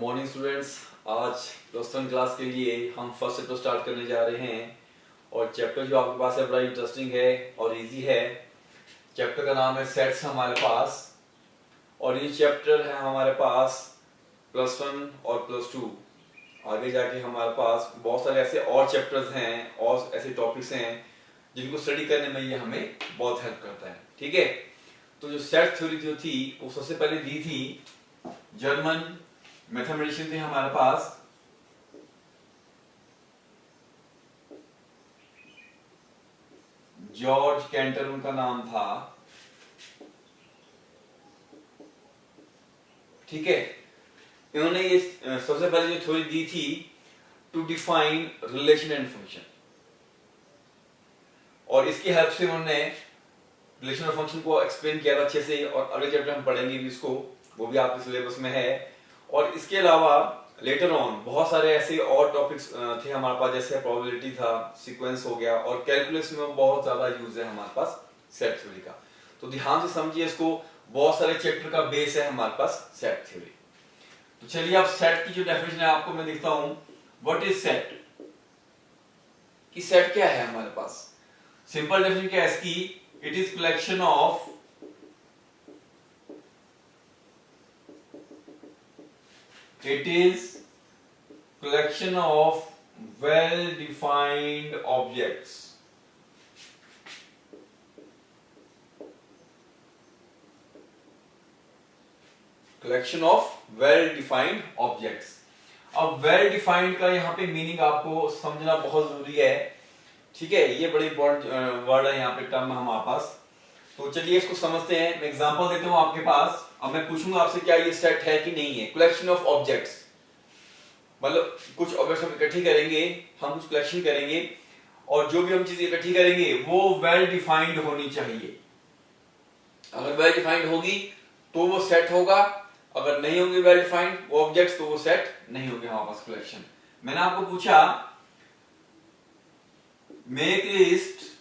Morning students. आज plus one class के लिए हम फर्स्ट चैप्टर स्टार्ट करने जा रहे हैं और चैप्टर जो आपके पास है बड़ा इंटरेस्टिंग है और इजी है। चैप्टर का नाम है सेट्स हमारे पास, और ये चैप्टर है हमारे पास प्लस वन और प्लस टू। आगे जाके हमारे पास बहुत सारे ऐसे और चैप्टर्स हैं और ऐसे टॉपिक्स हैं जिनको स्टडी करने में ये हमें बहुत हेल्प करता है। ठीक है, तो जो सेट थ्योरी जो थी वो सबसे पहले दी थी जर्मन मैथमेटिशियन थे हमारे पास जॉर्ज कैंटर, उनका नाम था। ठीक है, इन्होंने ये सबसे पहले जो थ्योरी दी थी to define relation and function, और इसकी हेल्प से उन्होंने रिलेशन और फंक्शन को एक्सप्लेन किया था अच्छे से, और अगले चैप्टर हम पढ़ेंगे भी इसको, वो भी आपके सिलेबस में है। और इसके अलावा लेटर ऑन बहुत सारे ऐसे और टॉपिक्स थे हमारे पास, जैसे प्रोबेबिलिटी था, सीक्वेंस हो गया, और कैलकुलस में बहुत ज्यादा यूज है हमारे पास सेट थ्योरी का। तो ध्यान से समझिए इसको, बहुत सारे चैप्टर का बेस है हमारे पास सेट थ्योरी। तो चलिए अब सेट की जो डेफिनेशन है आपको मैं दिखता हूं। व्हाट इज सेट, कि सेट क्या है हमारे पास। सिंपल डेफिनेशन क्या है इसकी, it is collection of well defined objects. Collection of well defined objects. अब वेल डिफाइंड का यहाँ पे मीनिंग आपको समझना बहुत जरूरी है। ठीक है, ये बड़े इंपॉर्टेंट वर्ड है यहाँ पे, टर्म है हमारे पास। तो चलिए इसको समझते हैं। मैं एग्जांपल देता हूँ आपके पास। अब मैं पूछूंगा आपसे क्या ये सेट है कि नहीं है। कलेक्शन ऑफ ऑब्जेक्ट्स, मतलब कुछ ऑब्जेक्ट्स हम इकट्ठी करेंगे, हम कुछ कलेक्शन करेंगे, और जो भी हम चीज इकट्ठी करेंगे वो वेल डिफाइंड होनी चाहिए। अगर वेल डिफाइंड होगी तो वो सेट होगा, अगर नहीं होंगे वेल डिफाइंड वो ऑब्जेक्ट्स तो वो सेट नहीं होंगे हमारे पास कलेक्शन। मैंने आपको पूछा make list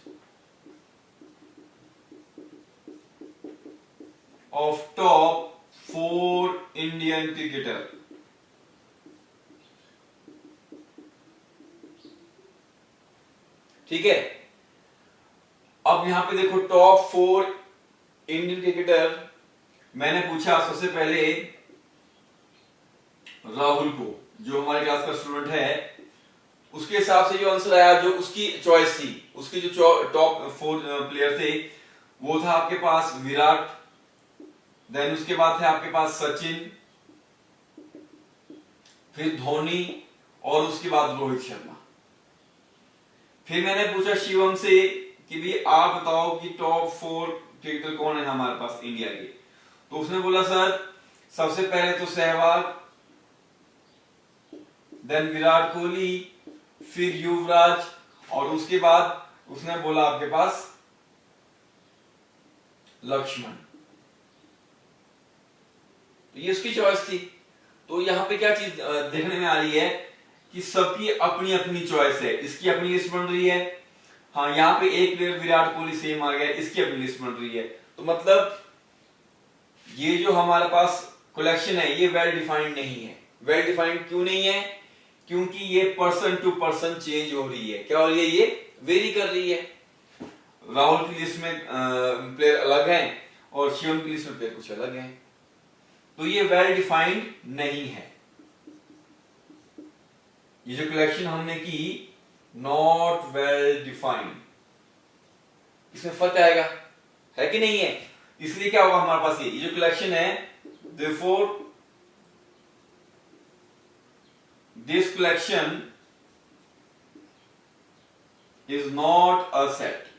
of top 4 Indian cricketer. ठीक है, अब यहां पे देखो टॉप 4 इंडियन क्रिकेटर। मैंने पूछा सबसे पहले राहुल को, जो हमारे क्लास का स्टूडेंट है, उसके हिसाब से जो आंसर आया, जो उसकी चॉइस थी, उसकी जो टॉप 4 प्लेयर थे वो था आपके पास विराट, देन उसके बाद थे आपके पास सचिन, फिर धोनी, और उसके बाद रोहित शर्मा। फिर मैंने पूछा शिवम से कि भी आप बताओ कि टॉप 4 क्रिकेटर कौन है हमारे पास इंडिया के। तो उसने बोला सर सबसे पहले तो सहवाग, देन विराट कोहली, फिर युवराज, और उसके बाद उसने बोला आपके पास लक्ष्मण। तो ये उसकी चॉइस थी। तो यहां पे क्या चीज देखने में आ रही है कि सबकी अपनी अपनी चॉइस है। इसकी अपनी लिस्ट बन रही है, हाँ यहाँ पे एक प्लेयर विराट कोहली सेम आ गया, इसकी अपनी लिस्ट बन रही है। तो मतलब ये जो हमारे पास कलेक्शन है ये वेल डिफाइंड नहीं है। वेल डिफाइंड क्यों नहीं है? क्योंकि ये पर्सन टू पर्सन चेंज हो रही है। क्या हो रही है? ये वेरी कर रही है। राहुल की लिस्ट में प्लेयर अलग हैं और शिवम की लिस्ट में प्लेयर कुछ अलग हैं, तो ये वेल डिफाइंड नहीं है। ये जो कलेक्शन हमने की नॉट वेल डिफाइंड, इसमें फर्क आएगा, है कि नहीं है? इसलिए क्या होगा हमारे पास, ये जो कलेक्शन है, therefore this collection is not a set.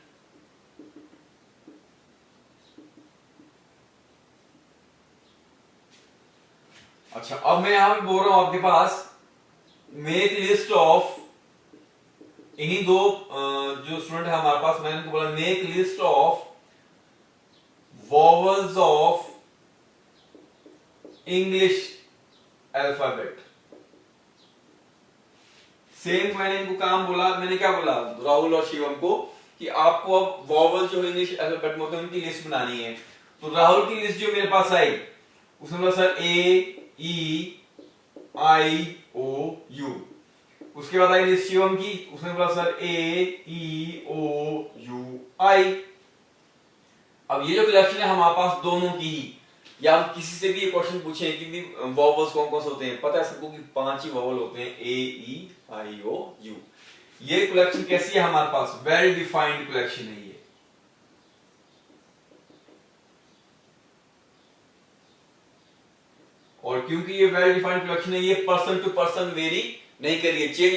अच्छा, अब मैं यहां पे बोल रहा हूं आपके पास मेक लिस्ट ऑफ, इन्हीं दो जो स्टूडेंट है हमारे पास, मैंने इनको बोला make list of vowels of English alphabet. Same मैंने इनको काम बोला, मैंने क्या बोला राहुल और शिवम को कि आपको अब वॉवल जो इंग्लिश अल्फाबेट में होते हैं उनकी लिस्ट बनानी है। तो राहुल की लिस्ट जो मेरे पास आई उसने बोला सर ए ई IOU। उसके बाद आई लिस्ट शिवम की, उसने बोला सर AEOUI। अब ये जो कलेक्शन है हमारे पास दोनों की ही, या हम किसी से भी ये क्वेश्चन पूछें कि वॉवल्स कौन कौन से होते हैं, पता है सबको कि 5 ही वॉवल होते हैं, AEIOU। ये कलेक्शन कैसी है हमारे पास, वेल डिफाइंड कलेक्शन है ये। और क्योंकि ये वेल डिफाइंड कलेक्शन है, ये पर्सन टू पर्सन वेरी नहीं कर रही है, चेंज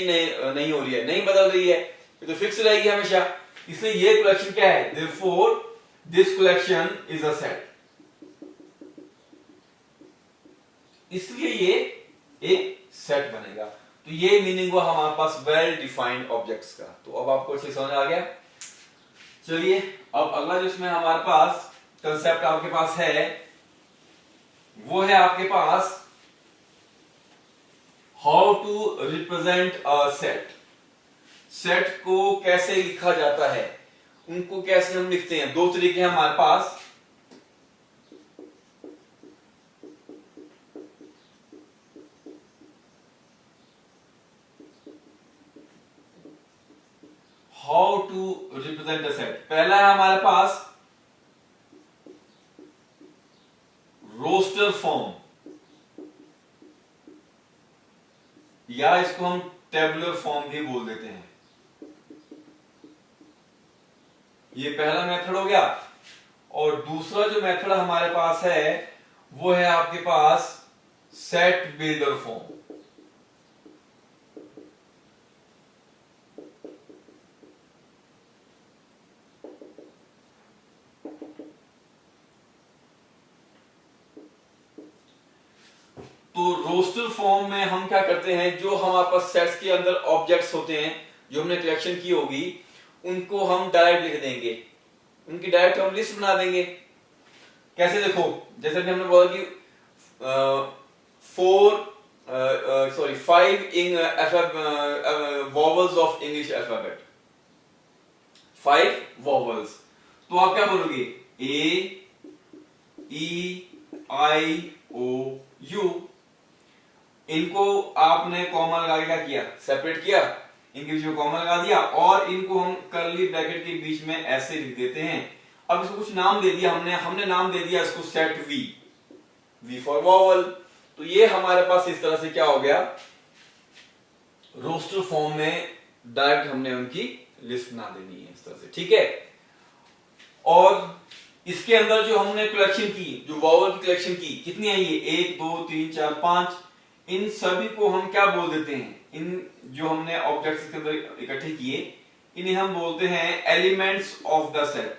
नहीं हो रही है, नहीं बदल रही है, ये तो फिक्स रहेगी हमेशा। इसलिए ये कलेक्शन क्या है, therefore this collection is a set। इसलिए ये एक सेट बनेगा। तो ये मीनिंग हुआ हमारे पास वेल डिफाइंड ऑब्जेक्ट्स का। तो अब आपको अच्छे समझ आ गया। चलिए अब अगला जो इसमें हमारे पास कंसेप्ट आपके पास है, वो है आपके पास how to represent a set. Set को कैसे लिखा जाता है, उनको कैसे हम लिखते हैं। दो तरीके हैं हमारे पास। How to represent a set. पहला है हमारे पास रोस्टर फॉर्म, या इसको हम टेबुलर फॉर्म भी बोल देते हैं। ये पहला मेथड हो गया। और दूसरा जो मेथड हमारे पास है वो है आपके पास सेट बिल्डर फॉर्म। तो रोस्टर फॉर्म में हम क्या करते हैं, जो हमारे पास सेट्स के अंदर ऑब्जेक्ट्स होते हैं जो हमने कलेक्शन की होगी, उनको हम डायरेक्ट लिख देंगे, उनकी डायरेक्ट हम लिस्ट बना देंगे। कैसे, देखो जैसे कि हमने बोला कि 5 vowels of English alphabet, 5 vowels. तो आप क्या बोलोगे, AEIOU। इनको आपने कॉमन लगा के क्या किया, सेपरेट किया, इनके बीच में कॉमन लगा दिया, और इनको हम कर्ली ब्रैकेट के बीच में ऐसे लिख देते हैं। अब इसको कुछ नाम दे दिया हमने नाम दे दिया इसको सेट V फॉर वॉवल। तो ये हमारे पास इस तरह से क्या हो गया, रोस्टर फॉर्म में डायरेक्ट हमने उनकी लिस्ट बना देनी है इस तरह से, ठीक है। और इसके अंदर जो हमने कलेक्शन की, जो वॉवल की कलेक्शन की, कितनी आई है, 1 2 3 4 5। इन सभी को हम क्या बोल देते हैं, इन जो हमने ऑब्जेक्ट्स के अंदर इकट्ठे किए, इन्हें हम बोलते हैं एलिमेंट्स ऑफ द सेट,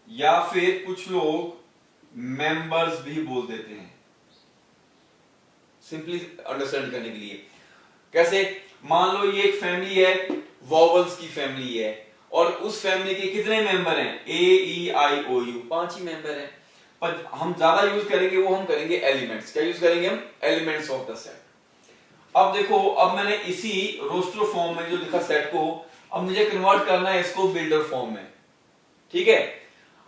या फिर कुछ लोग मेंबर्स भी बोल देते हैं, सिंपली अंडरस्टैंड करने के लिए। कैसे, मान लो ये एक फैमिली है, वॉवल्स की फैमिली है, और उस फैमिली के कितने मेंबर हैं, AEIOU, 5 ही मेंबर हैं। पर हम ज्यादा यूज करेंगे, वो हम करेंगे एलिमेंट्स। क्या यूज करेंगे हम, एलिमेंट्स ऑफ द सेट। अब देखो, अब मैंने इसी रोस्टर फॉर्म में जो लिखा सेट को, अब मुझे कन्वर्ट करना है इसको बिल्डर फॉर्म में, ठीक है।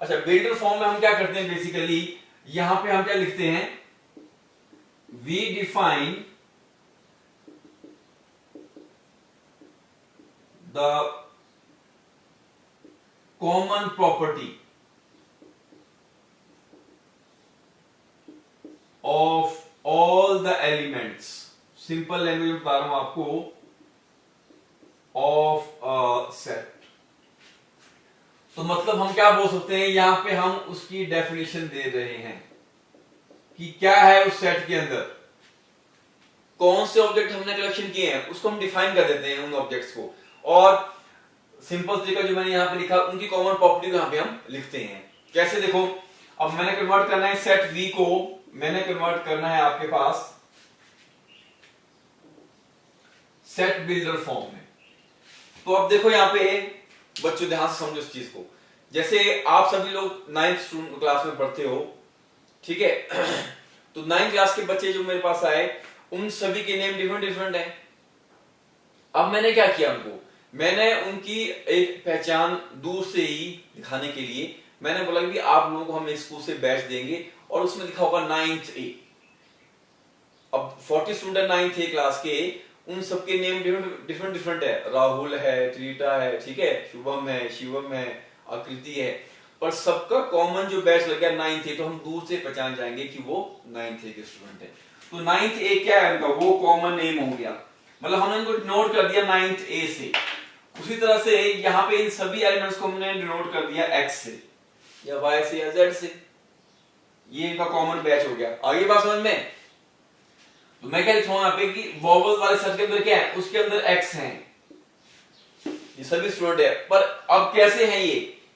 अच्छा, बिल्डर फॉर्म में हम क्या करते हैं, बेसिकली यहां पे हम क्या लिखते हैं, we define the common property of all the elements. Simple language बता रहा हूं आपको, ऑफ अ सेट। तो मतलब हम क्या बोल सकते हैं, यहां पे हम उसकी डेफिनेशन दे रहे हैं कि क्या है उस सेट के अंदर, कौन से ऑब्जेक्ट हमने कलेक्शन किए हैं, उसको हम डिफाइन कर देते हैं उन ऑब्जेक्ट्स को। और सिंपल तरीका जो मैंने यहां पे लिखा, उनकी कॉमन प्रॉपर्टी को यहां पे हम लिखते हैं। कैसे, देखो अब मैंने कन्वर्ट करना है सेट V को, मैंने कन्वर्ट करना है आपके पास सेट बिल्डर फॉर्म में। तो अब देखो यहां पे बच्चों, ध्यान से समझो इस चीज को। जैसे आप सभी लोग 9th क्लास में पढ़ते हो, ठीक है। तो 9th क्लास के बच्चे जो मेरे पास आए, उन सभी के नेम डिफरेंट डिफरेंट है। अब मैंने क्या किया, उनको मैंने उनकी एक पहचान दूर से ही दिखाने के लिए मैंने बोला कि आप लोगों को हम एक स्कूल से बैच देंगे और उसमें लिखा होगा 9th A। अब 40 स्टूडेंट 9th A क्लास के, उन सबके नेम डिफरेंट डिफरेंट है, राहुल है, ट्रीटा है, ठीक है, शुभम है, शिवम है, आकृति है, पर सबका कॉमन जो बैच लग गया 9th A, तो हम दूर से पहचान जाएंगे कि वो 9th A के स्टूडेंट है। तो 9th A क्या है उनका, वो कॉमन नेम हो गया, मतलब हमने इनको नोट कर दिया 9th A से। उसी तरह से यहाँ पे इन सभी एलिमेंट्स को हमने डिनोट कर दिया x से या y से या z से, ये इनका कॉमन बैच हो गया। आगे बात समझ में? तो मैं क्या लिखूंगा यहाँ पे कि वोवल वाले सेट के अंदर क्या है, उसके अंदर x है, ये सभी स्टूडेंट है, पर अब कैसे हैं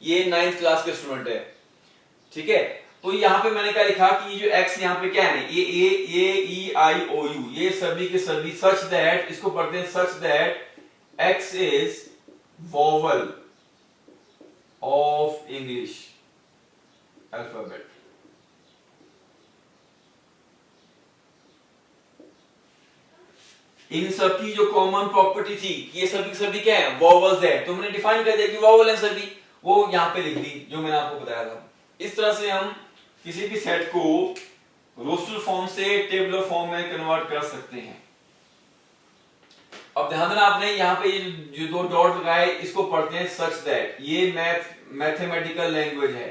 ये 9th क्लास के स्टूडेंट है, ठीक है। तो यहाँ पे मैंने क्या लिखा कि ये जो x यहाँ पे क्या है, ये a e i o u, ये सभी के सभी सच दैट, इसको पढ़ते हैं सच that x is vowel of English alphabet। इन सब की जो कॉमन प्रॉपर्टी थी, ये सभी क्या है, वॉवल्स है, तो हमने डिफाइन कर दिया कि वॉवल है सभी, वो यहां पे लिख दी जो मैंने आपको बताया था। इस तरह से हम किसी भी सेट को रोस्टर फॉर्म से टेबुलर फॉर्म में कन्वर्ट कर सकते हैं। अब ध्यान देना आपने, यहाँ पे जो दो डॉट लगाए, इसको पढ़ते हैं सच दैट, ये मैथमेटिकल लैंग्वेज है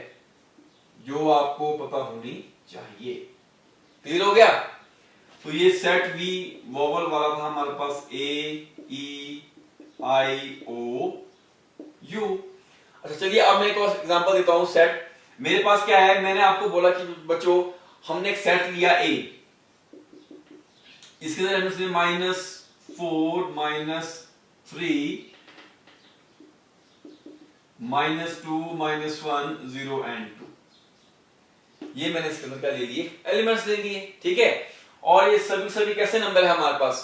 जो आपको पता होनी चाहिए। क्लियर हो गया? तो ये सेट वी वोवल वाला था हमारे पास, A E I O U। अच्छा चलिए अब मैं एक और एग्जांपल देता हूं। सेट मेरे पास क्या है, मैंने आपको बोला कि बच्चों हमने एक सेट लिया A, इसके अंदर -4 -3 -2 -1 0 and 2, ये मैंने इसके अंदर क्या ले लिए, एलिमेंट्स ले लिए, ठीक है। और ये सभी कैसे नंबर है हमारे पास,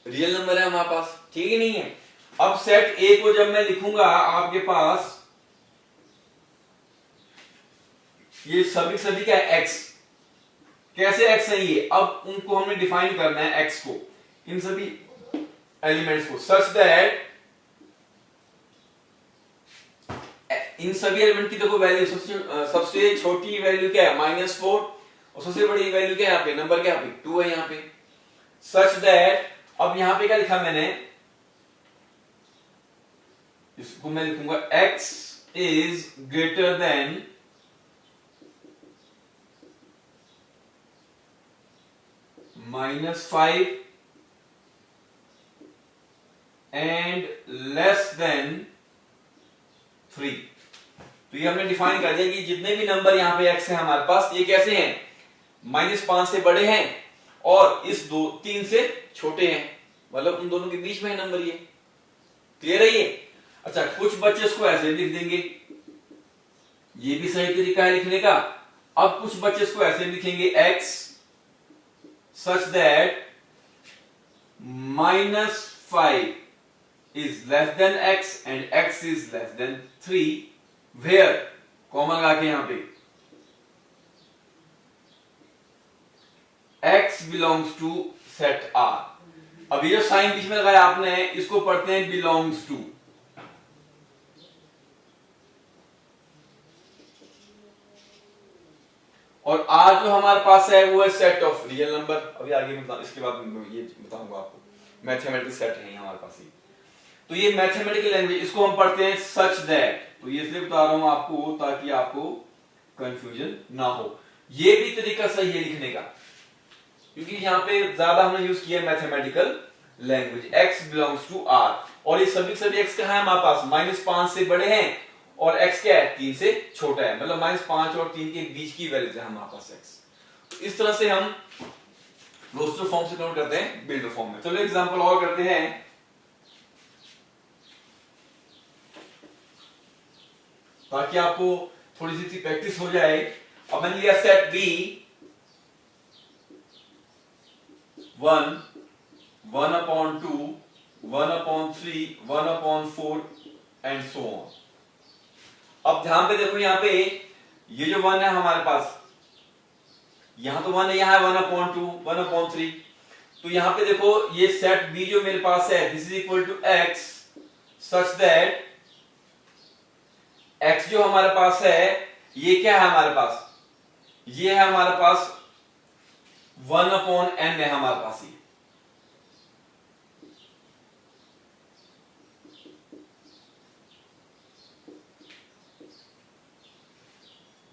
रियल नंबर है हमारे पास, ठीक है नहीं है। अब सेट ए को जब मैं लिखूंगा आपके पास, ये सभी क्या है, x, कैसे x है ये, अब उनको हमने डिफाइन करना है x को, इन सभी एलिमेंट्स को, सच दैट इन सभी एलिमेंट की देखो वैल्यू, सबसे छोटी वैल्यू क्या है, -4, और सबसे बड़ी वैल्यू क्या है यहाँ पे, नंबर क्या है 2 है यहाँ पे, सच दैट, अब यहाँ पे क्या लिखा मैंने, इसको मैं लिखूंगा x is greater than -5 and less than 3। तो ये हमने डिफाइन कर दिया कि जितने भी नंबर यहाँ पे x है हमारे पास, ये कैसे हैं, -5 से बड़े हैं और इस 3 से छोटे हैं, मतलब उन दोनों के बीच में है नंबर ये। क्लियर है ये? अच्छा, कुछ बच्चे इसको ऐसे लिख देंगे, ये भी सही तरीका है लिखने का। अब कुछ बच्चे इसको ऐसे लिखेंगे, x such that -5 is less than x and x is less than 3, where common लगा के यहां पे x belongs to set R। अब ये जो साइन बीच में लगाया आपने, इसको पढ़ते हैं belongs to, और R जो हमारे पास है वो है सेट ऑफ रियल नंबर। अभी आगे इसके बाद ये बताऊंगा आपको, मैथमेटिकल सेट है हमारे पास ही। तो ये मैथमेटिकल लैंग्वेज, इसको हम पढ़ते हैं सच दैट, तो ये इसलिए बता रहा हूं आपको ताकि आपको कंफ्यूजन ना हो। ये भी तरीका सही है लिखने का, क्योंकि यहाँ पे ज्यादा हमने यूज किया mathematical language, x belongs to R, और ये सभी x कहां है हमारे पास, -5 से बड़े हैं और x क्या है, 3 से छोटा है, मतलब -5 और 3 के बीच की वैल्यू है हमारे पास x। तो इस तरह से हम रोस्टर फॉर्म से कन्वर्ट करते हैं बिल्डर फॉर्म में। चलो एग्जांपल और करते हैं, ताकि आपको थोड़ी सी प्रैक्टिस हो जाए। अब मैंने लिया set B 1 1/2 1/3 1/4 and so on. अब ध्यान पे देखो, यहाँ पे ये जो 1 है हमारे पास, यहां तो 1 है, यहां है 1/2 1/3, तो यहां पे देखो ये सेट B जो मेरे पास है, this is equal to x such that x जो हमारे पास है ये क्या है हमारे पास, ये है हमारे पास 1/n है हमारे पास ये।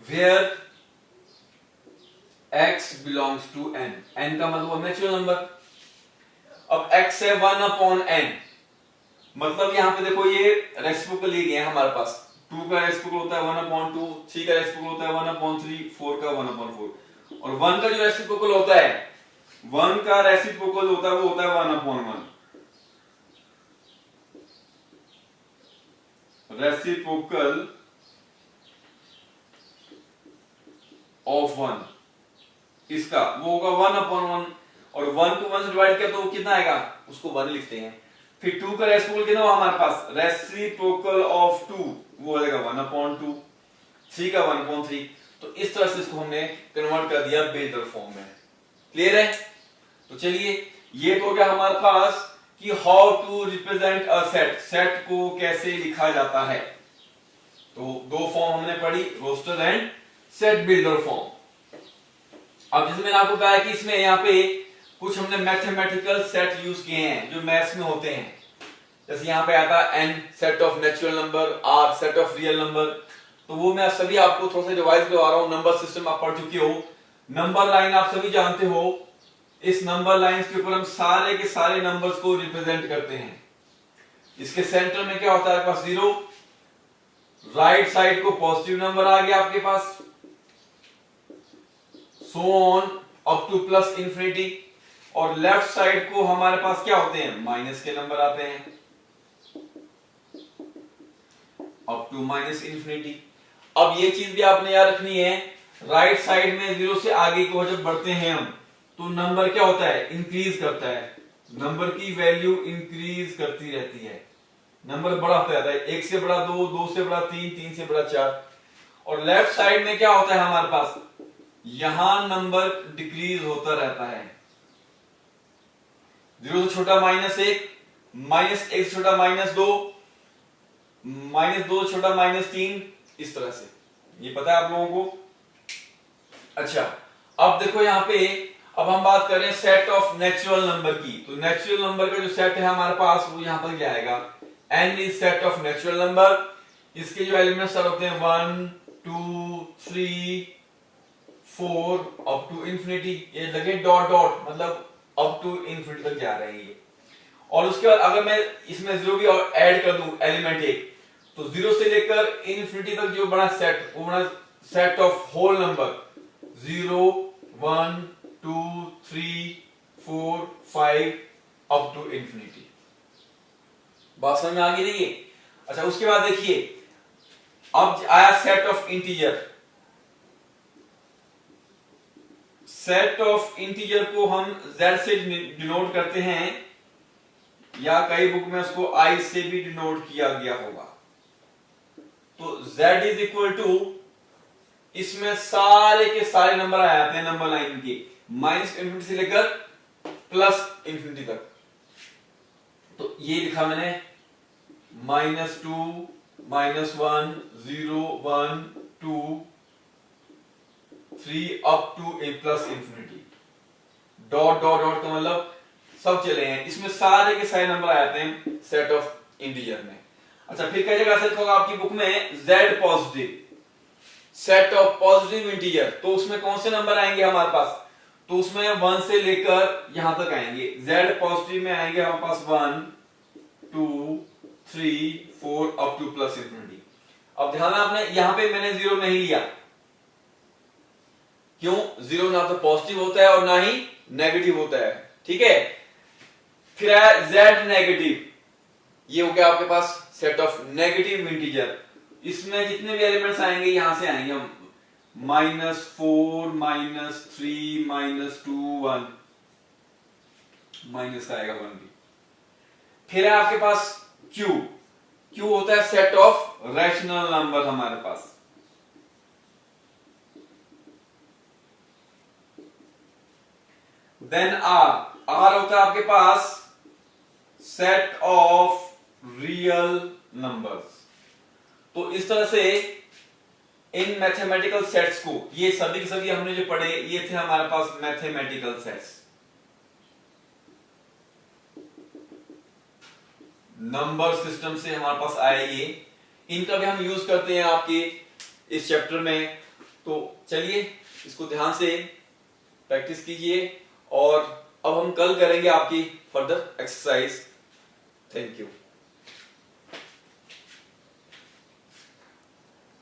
Where x belongs to n, n का मतलब नेचुरल नंबर। अब x है 1/n, मतलब यहां पे देखो ये रेसिप्रोकल ले गए हमारे पास, 2 का रेसिप्रोकल होता है 1/2, 3 का रेसिप्रोकल होता है 1/3, 4 का 1/4, और 1 का जो रेसिप्रोकल होता है, 1 का रेसिप्रोकल होता है वो होता है 1/1। रेसिप्रोकल ऑफ 1 इसका वो होगा 1/1, और 1 को 1 से डिवाइड किया तो कितना आएगा, उसको 1 लिखते हैं। फिर 2 का रेसिप्रोकल कितना हुआ हमारे पास, रेसिप्रोकल ऑफ 2 वो हो जाएगा 1/2, 3 का 1/3। तो इस तरह से इसको हमने कन्वर्ट कर दिया बेलर फॉर्म में। क्लियर है? तो चलिए ये तो क्या हमारे पास कि how to represent a set, set को कैसे लिखा जाता है। तो दो फॉर्म हमने पढ़ी, roster and set builder form. अब जैसे मैंने आपको बताया कि इसमें यहाँ पे कुछ हमने मैथमेटिकल सेट यूज किए हैं जो मैथ्स में होते हैं। जैसे यहाँ पे आता है n set of natural number, r set of real number. तो वो मैं सभी आपको थोड़ा सा रिवाइज करवा रहा हूँ। नंबर सिस्टम आप पढ़ चुके हो, नंबर लाइन आप सभी जानते हो। इस नंबर लाइन के ऊपर हम सारे के सारे नंबर्स को रिप्रेजेंट करते हैं। इसके सेंटर में क्या होता है आपके पास 0, राइट साइड को पॉजिटिव नंबर आ गया आपके पास, so on up to plus infinity, और लेफ्ट साइड को हमारे पास क्या होते हैं, माइनस के नंबर आते हैं अप टू माइनस इंफिनिटी। अब ये चीज भी आपने याद रखनी है, राइट साइड में 0 से आगे को जब बढ़ते हैं हम तो नंबर क्या होता है, इंक्रीज करता है। नंबर की वैल्यू इंक्रीज करती रहती है, नंबर बड़ा होता रहता है, 1 से बड़ा 2, 2 से बड़ा 3, 3 से बड़ा 4। और लेफ्ट साइड में क्या होता है हमारे पास, यहां नंबर डिक्रीज होता रहता है। 0 से छोटा -1, -1 से छोटा -2, -2 से छोटा -3, इस तरह से। ये पता है आप लोगों को? अच्छा, अब देखो यहां पे, अब हम बात कर रहे हैं सेट ऑफ नेचुरल नंबर की। तो नेचुरल नंबर का जो सेट है हमारे पास वो यहां पर क्या आएगा, n is set of natural number. इसके जो एलिमेंट्स होते हैं 1 2 3 4 अप टू इंफिनिटी, ये लगे डॉट डॉट, मतलब अप टू इंफिनिटी तक जा रहे हैं ये। और उसके बाद अगर मैं इसमें 0 भी और ऐड कर दूं एलिमेंट एक, तो 0 से लेकर इंफिनिटी तक जो बड़ा सेट, वो बड़ा set of whole number 0 1 2 3 4 5 up to infinity. बात समझ में आ गई नहीं? अच्छा, उसके बाद देखिए अब आया set of integer. Set of integer को हम z से डिनोट करते हैं, या कई बुक में उसको i से भी डिनोट किया गया होगा। तो z इज इक्वल टू, इसमें सारे के सारे नंबर आ जाते हैं नंबर लाइन के, -इंफिनिटी से लेकर प्लस इंफिनिटी तक। तो ये लिखा मैंने -2 -1 0 1 2 3 up to plus infinity. Dot dot dot का मतलब सब चले हैं, इसमें सारे के सारे नंबर आ जाते हैं सेट ऑफ इंटीजर में। अच्छा, फिर कई जगह से होगा आपकी बुक में z positive, set of positive integer. तो उसमें कौन से नंबर आएंगे हमारे पास, तो उसमें 1 से लेकर यहां तक आएंगे। z पॉजिटिव में आएंगे हमारे पास 1 2 3 4 अप टू प्लस इंफिनिटी। अब ध्यान आपने, यहां पे मैंने 0 नहीं लिया, क्यों? 0 ना तो पॉजिटिव होता है और ना ही नेगेटिव होता है, ठीक है। फिर आया z नेगेटिव, ये हो गया आपके पास सेट ऑफ नेगेटिव इंटीजर। इसमें जितने भी एलिमेंट्स आएंगे यहां से आएंगे हम, -4 -3 -2 1, माइनस का आएगा 1 भी। फिर है आपके पास q, q होता है सेट ऑफ रैशनल नंबर हमारे पास। देन r, r होता है आपके पास सेट ऑफ रियल नंबर्स। तो तो इस तरह से इन मैथमेटिकल सेट्स को, ये सभी के सभी हमने जो पढ़े ये थे हमारे पास मैथमेटिकल सेट्स, नंबर सिस्टम से हमारे पास आए ये, इनका भी हम यूज करते हैं आपके इस चैप्टर में। तो चलिए इसको ध्यान से प्रैक्टिस कीजिए और अब हम कल करेंगे आपकी फर्दर एक्सरसाइज। Thank you.